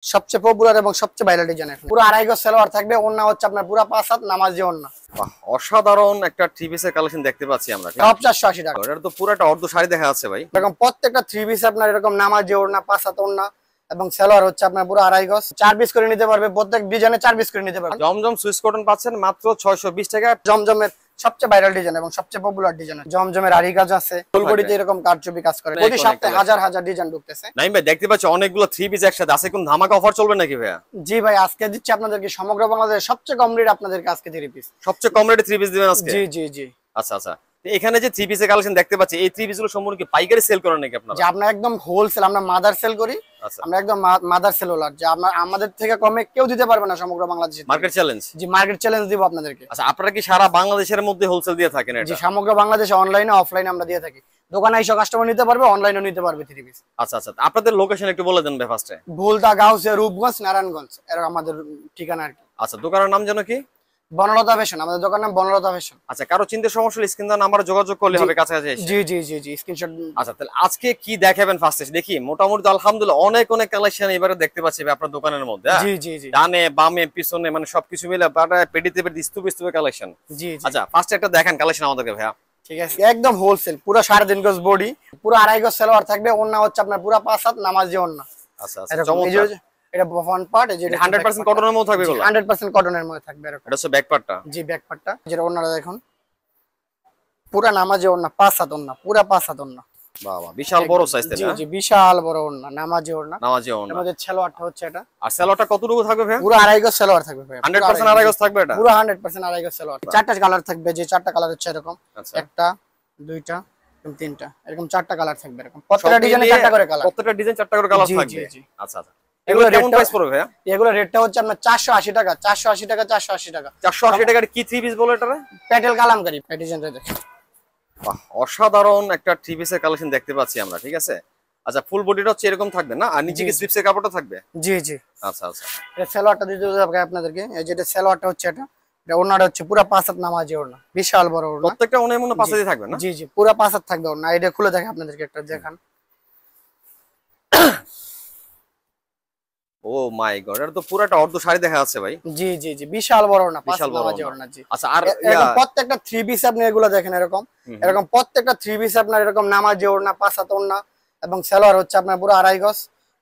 সবচেয়ে পপুলার এবং সবচেয়ে ভাইরাল ডিজাইন এখন পুরো আড়াই গজ সালোয়ার থাকবে, ওন্না হচ্ছে আপনার পুরো 5 হাত নামাজি ওন্না। বাহ, অসাধারণ একটা থ্রি পিসের কালেকশন দেখতে পাচ্ছি আমরা। সব 480 টাকা। এটা তো পুরোটা অর্ধ শাড়ি দেখা যাচ্ছে ভাই। এরকম প্রত্যেকটা থ্রি পিস আপনার এরকম নামাজি ওন্না 5 হাত ওন্না এবং সালোয়ার হচ্ছে আপনার পুরো আড়াই গজ, 4 পিস করে নিতে পারবে, প্রত্যেক ডিজাইনে 4 পিস করে নিতে পারবে। জমজম সুইস কটন পাচ্ছেন মাত্র 620 টাকা। জমজমের সবচেয়ে ভাইরাল ডিজাইন এবং সবচেয়ে পপুলার ডিজাইন জমজমের আরি কাজ আছে, ফুলবডিতে এরকম কারচুপি কাজ করে, প্রতি সপ্তাহে হাজার হাজার ডিজাইন ঢুকতেছে। নাইম ভাই দেখতে পাচ্ছি অনেকগুলো থ্রি পিস একসাথে আছে, কোন ধামাকা অফার চলবে নাকি ভাইয়া? জি ভাই, আজকে দিচ্ছি আপনাদেরকে সমগ্র বাংলাদেশের সবচেয়ে কম রেট আপনাদেরকে আজকে থ্রি পিস, সবচেয়ে কম রেটে থ্রি পিস দিবেন আজকে? জি জি জি। আচ্ছা আচ্ছা, এখানে যে থ্রি পিসের কালেকশন দেখতে পাচ্ছি এই থ্রি পিস গুলো সম্পূর্ণ কি পাইকারি সেল করেন নাকি আপনারা? যে আমরা একদম হোলসেল, আমরা মাদার সেল করি। আচ্ছা, আমরা একদম মাদার সেলর, যে আমাদের থেকে কমে কেউ দিতে পারবে না সমগ্র বাংলাদেশে। Market challenge? জি, মার্কেট চ্যালেঞ্জ দিব আপনাদেরকে। আচ্ছা, আপনারা কি সারা বাংলাদেশের মধ্যে হোলসেল দিয়ে থাকেন এটা? জি, সমগ্র বাংলাদেশে অনলাইনে অফলাইনে আমরা দিয়ে থাকি। দোকানে এসে কাস্টমার নিতে পারবে, অনলাইনেও নিতে পারবে থ্রি পিস। আচ্ছা আচ্ছা, আপনাদের লোকেশন একটু বলে দেন ভাই ফার্স্টে। ভুলতা, গাউসিয়া, রূপগঞ্জ, নারায়ণগঞ্জ এর আমাদের ঠিকানা আর কি। আচ্ছা, দোকানের নাম যেন কি? বনলতা ফ্যাশন, আমাদের দোকানের নাম বনলতা ফ্যাশন। আচ্ছা, কারো চিন্তা সমস্যা হলে স্ক্রিন দেওয়া নাম্বারে যোগাযোগ করলে হবে কাছাকাছি এসে। জি জি জি জি, স্ক্রিনশট। আচ্ছা, তাহলে আজকে কি দেখাবেন ফার্স্টে দেখি? মোটামুটি তো আলহামদুলিল্লাহ অনেক অনেক কালেকশন এবারে দেখতে পাচ্ছি ভাই আপনার দোকানের মধ্যে। জি জি জি, ডানে বামে পিছনে মানে সবকিছু মিলে পেডিতে স্তূপ স্তূপে কালেকশন। জি জি। আচ্ছা, ফার্স্টে একটা দেখেন কালেকশন আমাদেরকে ভাইয়া। ঠিক আছে, একদম হোলসেল, পুরো 3.5 গজ বডি, পুরো আড়াই গজ সালোয়ার থাকবে, ওন্না হচ্ছে আপনার পুরো 5 হাত নামাজি ওন্না। আচ্ছা আচ্ছা, চমৎকার। এটা ফ্রন্ট পার্ট, এই যে 100% কটনের মধ্যে থাকবে এগুলো? 100% কটনের মধ্যে থাকবে এরকম। এটা হচ্ছে ব্যাক পার্টটা? জি, ব্যাক পার্টটা, যেটা ওন্নাটা দেখুন পুরো নামাজি ওন্না, 5 হাত ওন্না, পুরো 5 হাত ওন্না। বাহ বাহ, বিশাল বড় সাইজ তাই জি না? জি, বিশাল বড় ওন্না, নামাজি ওন্না। নামাজি ওন্না। আমাদের সালোয়ারটা হচ্ছে এটা। আর সালোয়ারটা কতটুকু থাকবে ভাই? পুরো আড়াই গজ সালোয়ার থাকবে ভাই, 100% আড়াই গজ থাকবে এটা? পুরো 100% আড়াই গজ সালোয়ার। 4টা কালার থাকবে, যে 4টা কালার হচ্ছে এরকম, আচ্ছা, একটা দুইটা এরকম তিনটা, এরকম 4টা কালার থাকবে এরকম, প্রত্যেকটা ডিজাইনে 4টা করে কালার, প্রত্যেকটা ডিজাইন 4টা করে কালার জি থাকবে। জি জি। আচ্ছা আচ্ছা, এগুলো কেমন প্রাইস পড়বে ভাইয়া? এগুলো রেটটা হচ্ছে আপনার 480 টাকা, 480 টাকা, 480 টাকা। 480 টাকার কি থ্রি পিস বলে এটা? প্যাটেল কালামকারী, এই ডিজাইনটা দেখেন। বাহ, অসাধারণ একটা থ্রি পিসের কালেকশন দেখতে পাচ্ছি আমরা, ঠিক আছে। আচ্ছা, ফুল বডিটা হচ্ছে এরকম থাকবে না, আর নিচে কি স্লিপসের কাপড়টা থাকবে? জি জি। আচ্ছা আচ্ছা, এটা সালোয়ারটা দিতে হবে আপনাদেরকে, এই যেটা সালোয়ারটা হচ্ছে এটা, এটা ওন্নাটা হচ্ছে পুরো 5 হাত নামাজি ওন্না, বিশাল বড় ওন্না, প্রত্যেকটা ওনের মনে পাশে দিয়ে থাকবে না? জি জি, পুরো 5 হাত থাকবে ওন্না। এটা খুলে দেখে আপনাদেরকে একটা দেখান। ও মাই গড, এটা তো পুরোটা অর্ধ শাড়ি দেখা যাচ্ছে ভাই। জি জি জি, বিশাল বড় ওন্না, 5 বিশাল বড় নামাজি ওন্না। জি। আচ্ছা, আর এরকম প্রত্যেকটা থ্রি পিস আপনি এগুলো দেখেন এরকম, এরকম প্রত্যেকটা থ্রি পিস আপনার এরকম নামাজি ওন্না, 5 হাত ওন্না এবং সালোয়ার হচ্ছে আপনার পুরো আড়াই গজ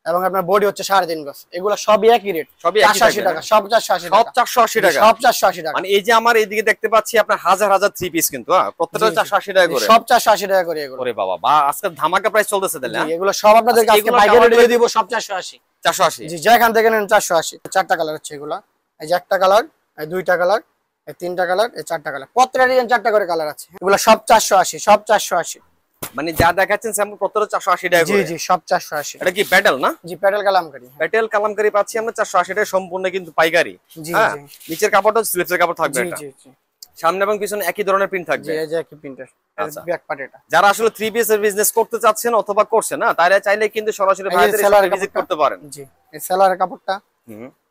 এবং আপনার বডি হচ্ছে 3.5 গজ। এগুলো সবই একই রেট, সবই 480 টাকা, সব 480 সব টাকা, 480 টাকা, সব 480 টাকা। মানে এই যে আমার এইদিকে দেখতে পাচ্ছি আপনার হাজার হাজার থ্রি পিস, কিন্তু প্রত্যেকটা 480 টাকা করে, সব 480 টাকা করে এগুলো। ওরে বাবা, বা আজকে ধামাকা প্রাইস চলতেছে তাহলে? জি, এগুলো সব আপনাদেরকে আজকে পাইকারি রেটে দিয়ে দিব, সব 480। 480? জি, যেখান থেকে নেন 480। 4টা কালার হচ্ছে এগুলো, এই যে একটা কালার, এই দুইটা কালার, এই তিনটা কালার, এই 4টা কালার, প্রত্যেকটা ডিজাইন 4টা করে কালার আছে। এগুলো সব 480, সব 480। মানে যা দেখাচ্ছেন স্যাম্পল প্রত্যেকটা 480 টাকা জি করে? জি, সব 480। এটা কি প্যাটেল না? জি, প্যাটেল কালামকারী। প্যাটেল কালামকারী পাচ্ছি আমরা 480 টাকা, সম্পূর্ণ কিন্তু পাইকারি। জি হ্যাঁ, জি নিচের কাপড়টা স্লিপসের কাপড় থাকবে। জি এটা জি জি সামনে এবং পিছনে একই ধরনের প্রিন্ট থাকবে। জি, এই যে একই প্রিন্টার, আচ্ছা। ব্যাক পার্ট এটা। যারা আসলে থ্রি পিস এর বিজনেস করতে চাচ্ছেন অথবা করছেন না, তারা চাইলে কিন্তু সরাসরি ভাইদের সাথে ভিজিট করতে পারেন। জি, এই সেলারের কাপড়টা,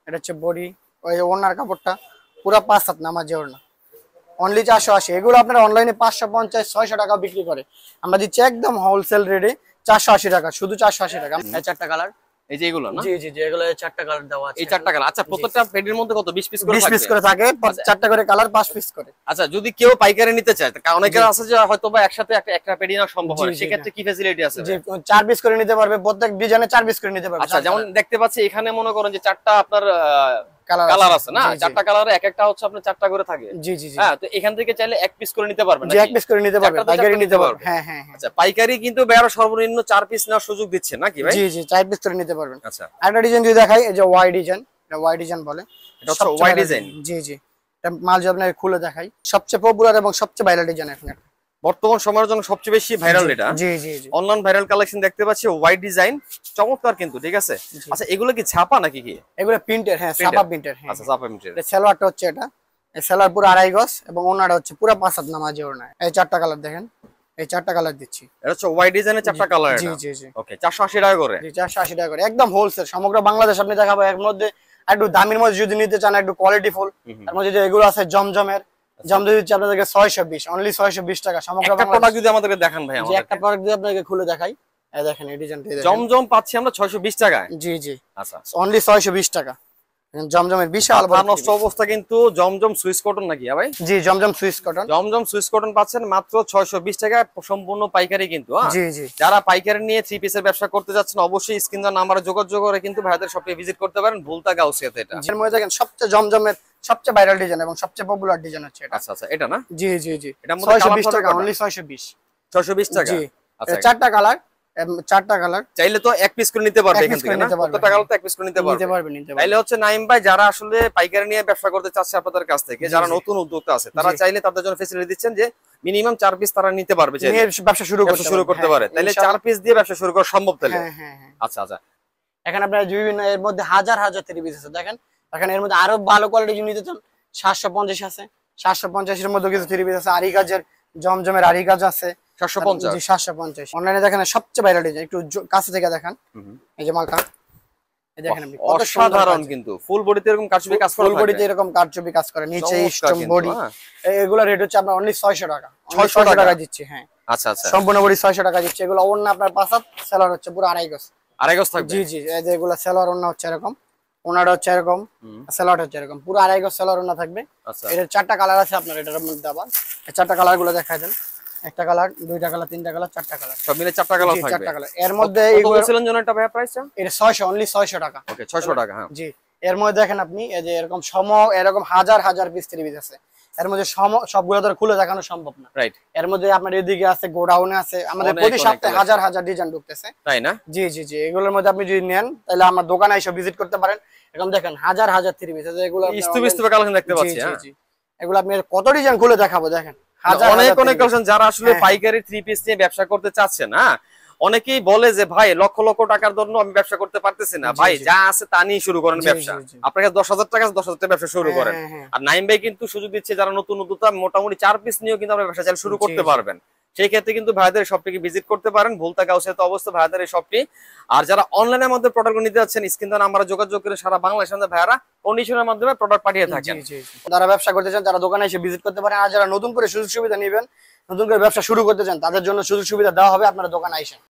এটা হচ্ছে বডি, ওই ওনার কাপড়টা পুরো 5 হাত নামাজি ওড়না, অনলি 480। এগুলো আপনারা অনলাইনে 550 600 টাকা বিক্রি করে, আমরা দিচ্ছি একদম হোলসেল রেটে 480 টাকা, শুধু 480 টাকা। এই 4টা কালার, এই যে এগুলো না? জি জি জি, এগুলো 4টা কালার দেওয়া আছে। এই 4টা কালার। আচ্ছা, প্রত্যেকটা পেডির মধ্যে কত 20 পিস করে থাকবে? 20 পিস করে থাকে, 4টা করে কালার, 5 পিস করে। আচ্ছা, যদি কেউ পাইকারি নিতে চায়, অনেকের আছে যে হয়তো বা একসাথে একটা পেডি না সম্ভব হয়, সেক্ষেত্রে কি ফ্যাসিলিটি আছে? জি, 4 পিস করে নিতে পারবে, প্রত্যেক ডিজাইনে 4 পিস করে নিতে পারবে। আচ্ছা, যেমন দেখতে পাচ্ছি এখানে মনে করেন যে 4টা আপনার কালার আছে না, 4টা কালারে এক একটা হচ্ছে আপনার 4টা করে থাকে। জি জি জি, হ্যাঁ, তো এখান থেকে চাইলে এক পিস করে নিতে পারবেন? জি, এক পিস করে নিতে পারবে, পাইকারি নিতে পারবে। হ্যাঁ হ্যাঁ। আচ্ছা, পাইকারি কিন্তু বেয়ার সর্বনিম্ন 4 পিস নেওয়ার সুযোগ দিচ্ছে নাকি ভাই? জি জি, 4 পিস করে নিতে পারবেন। আচ্ছা, একটা ডিজাইন যদি দেখাই, এই যে ওয়াই ডিজাইন, এটা ওয়াই ডিজাইন বলে, এটা হচ্ছে ওয়াই ডিজাইন। জি জি, এটা মাল যদি আপনাকে খুলে দেখাই, সবচেয়ে পপুলার এবং সবচেয়ে ভাইরাল ডিজাইন এখন বর্তমান সময়ের জন্য সবচেয়ে বেশি ভাইরাল এটা। জি জি জি, অনলাইন ভাইরাল কালেকশন দেখতে পাচ্ছি, ওয়াইড ডিজাইন, চমৎকার কিন্তু, ঠিক আছে। আচ্ছা, এগুলো কি ছাপা নাকি কি? এগুলো প্রিন্টের, হ্যাঁ, ছাপা প্রিন্টের। হ্যাঁ, আচ্ছা, ছাপা প্রিন্টের। এটা সালোয়ারটা হচ্ছে এটা, এই সালোয়ার পুরো আড়াই গজ এবং ওনাটা হচ্ছে পুরো 5 হাত নামাজি ওড়না। এই 4টা কালার দেখেন, এই 4টা কালার দিচ্ছি। এটা হচ্ছে ওয়াইড ডিজাইনের 4টা কালার। জি জি জি, ওকে, 480 টাকা করে। জি, 480 টাকা করে, একদম হোলসেল, সমগ্র বাংলাদেশ আপনি দেখাবো। এর মধ্যে একটু দামির মধ্যে যদি নিতে চান, একটু কোয়ালিটি ফুল, এর মধ্যে যে এগুলো আছে জমজমের, জমজম দিচ্ছি আপনাদেরকে 620, অনলি 620 টাকা, সমগ্র বাংলাদেশ। প্রোডাক্ট যদি আমাদেরকে দেখান ভাই, যে একটা প্রোডাক্ট দিয়ে আপনাকে খুলে দেখাই, এই দেখেন এই ডিজাইনটা জমজম পাচ্ছি আমরা 620 টাকায়। জি জি আচ্ছা, অনলি 620 টাকা। জমজমের বিশাল বড় নষ্ট অবস্থা কিন্তু জমজম সুইস কটন নাকি ভাই? জি জমজম সুইস কটন, জমজম সুইস কটন পাচ্ছেন মাত্র 620 টাকায়, সম্পূর্ণ পাইকারি কিন্তু। জি জি যারা পাইকারি নিয়ে থ্রি পিসের ব্যবসা করতে যাচ্ছেন অবশ্যই স্ক্রিন দেওয়া নাম্বারে যোগাযোগ করে কিন্তু ভাইদের শপে ভিজিট করতে পারেন, ভুলতা গাউসিয়াতে। এটা এর মধ্যে দেখেন সবচেয়ে জমজমের সবচেয়ে ভাইরাল ডিজাইন এবং সবচেয়ে পপুলার ডিজাইন হচ্ছে এটা। আচ্ছা, এটা না? জি জি জি এটার মধ্যে কালার 620 টাকা, কয়টা? অনলি 620 620 টাকা। জি আচ্ছা, চারটা কালার, চারটা কালার চাইলে তো এক পিস করে নিতে পারবে এক এখান piece থেকে করে না? নিতে পারবে, প্রত্যেকটা কালার তো এক পিস করে নিতে পারবে। নিতে পারবে নিতে পারবে। তাইলে হচ্ছে নাইম ভাই যারা আসলে পাইকারি নিয়ে ব্যবসা করতে চাচ্ছে আপনাদের কাছ থেকে, যারা নতুন উদ্যোক্তা আছে তারা চাইলে তাদের জন্য ফ্যাসিলিটি দিচ্ছেন যে মিনিমাম 4 পিস তারা নিতে পারবে, চাইলে নিয়ে ব্যবসা শুরু করতে পারে। তাইলে 4 পিস দিয়ে ব্যবসা শুরু করা সম্ভব তাইলে? হ্যাঁ হ্যাঁ হ্যাঁ। আচ্ছা আচ্ছা, এখানে আপনার বিভিন্ন এর মধ্যে হাজার হাজার থ্রি পিস আছে দেখেন। এখানে এর মধ্যে আরো ভালো কোয়ালিটি নিতে চান 750 আছে, 750 এর মধ্যে কিছু থ্রি পিস আছে, আরি কাজের জমজমের আরি কাজ আছে 750। জি 750। অনলাইনে দেখেন সবচেয়ে ভাইরাল ডিজাইন, একটু কাছে থেকে দেখেন এই যে মালটা, এই দেখেন আপনি কত অসাধারণ কিন্তু ফুল বডিতে এরকম কারচুপি কাজ করা, ফুল বডিতে এরকম কারচুপি কাজ করে, নিচে স্টোন বডি। এগুলা রেট হচ্ছে আপনার অনলি 600 টাকা, 600 টাকা দিচ্ছি। হ্যাঁ আচ্ছা আচ্ছা, সম্পূর্ণ বডি 600 টাকা দিচ্ছি। এগুলো ওন্না আপনার পাঁচাত, সেলার হচ্ছে পুরো আড়াই গজ। আড়াই গজ থাকবে? জি জি এই যে এগুলা সেলার ওন্না হচ্ছে এরকম, ওনাটা হচ্ছে এরকম, সেলার হচ্ছে এরকম, পুরো আড়াই গজ সেলার ওন্না থাকবে। আচ্ছা, এর চারটা কালার আছে আপনার এটার মধ্যে। আবার এই চারটা কালার গুলো দেখাই দেন, একটা কালার, দুইটা কালার, তিনটা কালার, চারটা কালার, সব মিলে 4টা কালার থাকবে। চারটা কালার। এর মধ্যে কত এগুলো বলছিলেন যেন এটা ভাই প্রাইসটা? এটা 600, অনলি 600 টাকা। ওকে 600 টাকা। হ্যাঁ জি এর মধ্যে দেখেন আপনি এই যে এরকম এরকম হাজার হাজার পিস থ্রি পিস আছে। এর মধ্যে সবগুলো তো খুলে দেখানো সম্ভব না। রাইট। এর মধ্যে আপনার এদিকে আছে, গোডাউনে আছে, আমাদের অনেক, প্রতি অনেক সপ্তাহে collection। হাজার হাজার ডিজাইন ঢুকতেছে। তাই না? জি জি জি এগুলোর মধ্যে আপনি যদি নেন তাহলে আমার দোকানে এসে ভিজিট করতে পারেন। এরকম দেখেন হাজার হাজার থ্রি পিস আছে, এগুলো ইস্তুবিস্তু কালেকশন দেখতে পাচ্ছি। হ্যাঁ এগুলো আপনি কত ডিজাইন খুলে দেখাবো দেখেন, হাজার অনেক হাজার অনেক three piece। কালেকশন। যারা আসলে হ্যাঁ। পাইকারি থ্রি পিস নিয়ে ব্যবসা করতে চাচ্ছেন, হ্যাঁ অনেকেই বলে যে ভাই লক্ষ লক্ষ টাকার জন্য আমি ব্যবসা করতে পারতেছি না, ভাই জি। যা আছে তা নিয়ে শুরু করেন জি, ব্যবসা। জি, জি। আপনাকে 10,000 টাকা 10,000 টাকা ব্যবসা শুরু হ্যাঁ, করেন। হ্যাঁ, হ্যাঁ। আর নাইম ভাই কিন্তু সুযোগ দিচ্ছে যারা নতুন উদ্যোক্তা মোটামুটি 4 পিস নিয়েও কিন্তু আপনার ব্যবসা চালু শুরু করতে জি, জি। পারবেন। সেই ক্ষেত্রে কিন্তু ভাইদের শপটিকে ভিজিট করতে পারেন, ভুলতা গাউসিয়াতে অবস্থিত ভাইদের এই শপটি। আর যারা অনলাইনের মধ্যে প্রোডাক্ট নিতে যাচ্ছেন স্ক্রিন দ্বারা আমরা যোগাযোগ করে সারা বাংলাদেশের মধ্যে ভাইরা কন্ডিশনের মাধ্যমে প্রোডাক্ট পাঠিয়ে থাকেন। জি, জি, জি। যারা ব্যবসা করতে চান তারা দোকানে এসে ভিজিট করতে পারেন। আর যারা নতুন করে সুযোগ সুবিধা নেবেন, নতুন করে ব্যবসা শুরু করতে চান তাদের জন্য সুযোগ সুবিধা দেওয়া হবে, আপনারা দোকানে আইসেন।